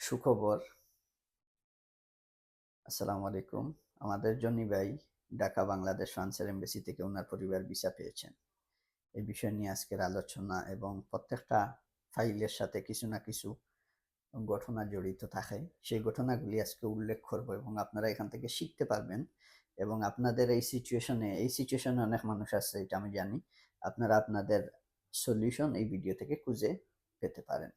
সুখবর। আসসালামু আলাইকুম। আমাদের জনি ভাই ঢাকা বাংলাদেশ ফ্রান্সের এমবাসি থেকে ওনার পরিবার ভিসা পেয়েছেন। এই বিষয় নিয়ে আজকের আলোচনা এবং প্রত্যেকটা ফাইলের সাথে কিছু না কিছু ঘটনা জড়িত থাকে। সেই ঘটনাগুলি আজকে উল্লেখ করব এবং আপনারা এখান থেকে শিখতে পারবেন এবং আপনাদের এই সিচুয়েশনে অনেক মানুষ আছে, এটা আমি জানি। আপনারা আপনাদের সলিউশন এই ভিডিও থেকে খুঁজে পেতে পারেন।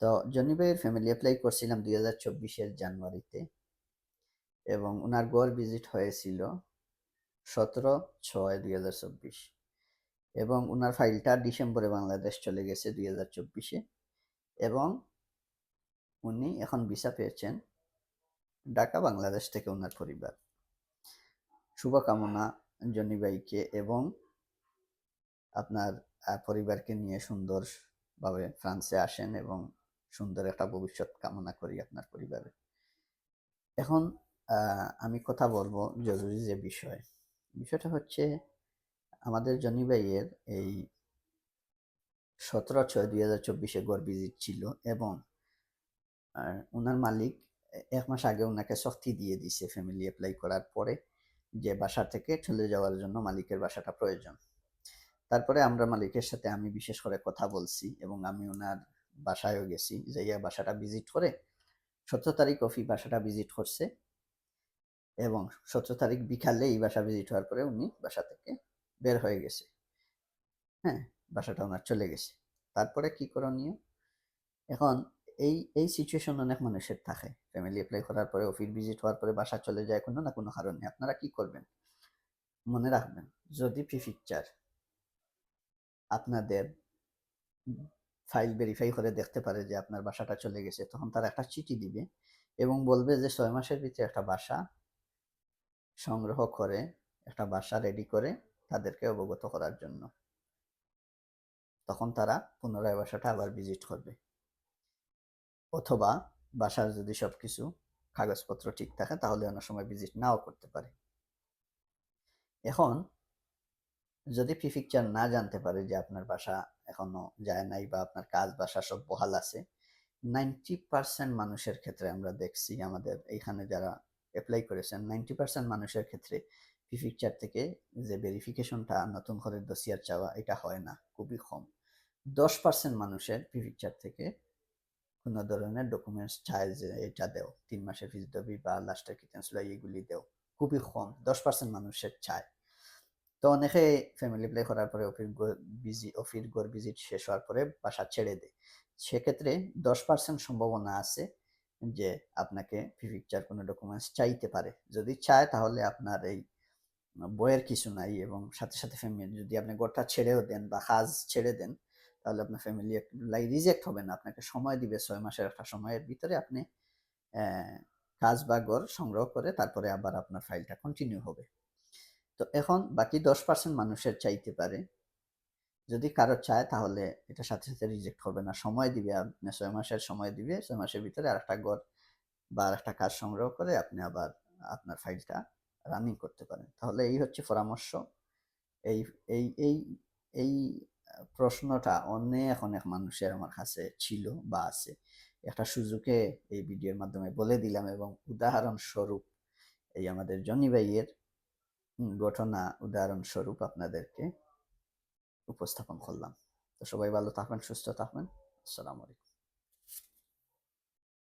তো জনি ভাইয়ের ফ্যামিলি অ্যাপ্লাই করছিলাম 2024 জানুয়ারিতে এবং উনার গড় ভিজিট হয়েছিল 17/6/2024 এবং উনার ফাইলটা ডিসেম্বরে বাংলাদেশ চলে গেছে 2024-এ এবং উনি এখন ভিসা পেয়েছেন ঢাকা বাংলাদেশ থেকে উনার পরিবার। শুভকামনা জনি ভাইকে এবং আপনার পরিবারকে নিয়ে সুন্দরভাবে ফ্রান্সে আসেন এবং সুন্দর একটা ভবিষ্যৎ কামনা করি আপনার পরিবারের। এখন আমি কথা বলবো জরুরি যে বিষয়টা হচ্ছে আমাদের জনি ভাইয়ের এই 17/6/2024 গড় ভিজিট ছিল এবং ওনার মালিক 1 মাস আগে ওনাকে সফটি দিয়ে দিছে ফ্যামিলি অ্যাপ্লাই করার পরে যে বাসা থেকে চলে যাওয়ার জন্য মালিকের বাসাটা প্রয়োজন। তারপরে আমরা মালিকের সাথে আমি বিশেষ করে কথা বলছি এবং আমি ওনার বাসায়ও গেছি, যাইয়া বাসাটা ভিজিট করে 17 তারিখ অফি বাসাটা ভিজিট করছে এবং 17 তারিখ বিকালে এই বাসা ভিজিট হওয়ার পরে উনি বাসা থেকে বের হয়ে গেছে। হ্যাঁ, বাসাটা ওনার চলে গেছে। তারপরে কি করণীয়? এখন এই সিচুয়েশন অনেক মানুষের থাকে। ফ্যামিলি অ্যাপ্লাই করার পরে অফিস ভিজিট হওয়ার পরে বাসা চলে যায় কোনো না কোনো কারণে। আপনারা কি করবেন? মনে রাখবেন, যদি প্রিফেকচার আপনাদের ফাইল ভেরিফাই করে দেখতে পারে যে আপনার বাসাটা চলে গেছে, তখন তারা একটা চিঠি দিবে এবং বলবে যে 6 মাসের ভিতরে একটা বাসা সংগ্রহ করে, একটা বাসা রেডি করে তাদেরকে অবগত করার জন্য। তখন তারা পুনরায় বাসাটা আবার ভিজিট করবে। অথবা বাসার যদি সবকিছু কাগজপত্র ঠিক থাকে তাহলে অনেক সময় ভিজিট নাও করতে পারে। এখন যদি প্রিফেকচার না জানতে পারে যে আপনার বাসা এখনো যায় নাই বা আপনার কাজ বাসা সব বহাল আছে, 90% মানুষের ক্ষেত্রে আমরা দেখছি, আমাদের এইখানে যারা অ্যাপ্লাই করেছেন 90% মানুষের ক্ষেত্রে প্রিফেকচার থেকে যে ভেরিফিকেশনটা নতুন করে দোসিয়ার চাওয়া এটা হয় না, খুবই কম। 10% মানুষের প্রিফেকচার থেকে কোনো ধরনের ডকুমেন্টস চায় যে এটা দেও, 3 মাসের ফিস দাবি বা লাস্টের কিটেন্সলা এগুলি দেও, খুবই কম। 10% মানুষের চায়। তো অনেকে ফ্যামিলি প্লে করার পরে অফির গড় ভিজিট শেষ হওয়ার পরে বাসা ছেড়ে দেয়। সেক্ষেত্রে 10% সম্ভাবনা আছে যে আপনাকে প্রিফেকচার কোনো ডকুমেন্টস চাইতে পারে। যদি চায় তাহলে আপনার এই বইয়ের কিছু নাই এবং সাথে সাথে ফ্যামিলি যদি আপনি গড়টা ছেড়েও দেন বা কাজ ছেড়ে দেন তাহলে আপনার ফ্যামিলি রিজেক্ট হবে না, আপনাকে সময় দিবে 6 মাসের একটা সময়ের ভিতরে আপনি কাজ বা গড় সংগ্রহ করে তারপরে আবার আপনার ফাইলটা কন্টিনিউ হবে। তো এখন বাকি 10% মানুষের চাইতে পারে। যদি কারো চায় তাহলে এটা সাথে সাথে রিজেক্ট হবে না, সময় দিবে, আপনি 6 মাসের সময় দিবে। 6 মাসের ভিতরে আরেকটা গড় বা আরেকটা কাজ সংগ্রহ করে আপনি আবার আপনার ফাইলটা রানিং করতে পারেন। তাহলে এই হচ্ছে পরামর্শ। এই এই এই এই প্রশ্নটা অনেক অনেক মানুষের আমার কাছে ছিল বা আছে। একটা সুযোগে এই ভিডিওর মাধ্যমে বলে দিলাম এবং উদাহরণস্বরূপ এই আমাদের জনি ভাইয়ের ঘটনা উদাহরণস্বরূপ আপনাদেরকে উপস্থাপন করলাম। তো সবাই ভালো থাকবেন, সুস্থ থাকবেন। আসসালামু আলাইকুম।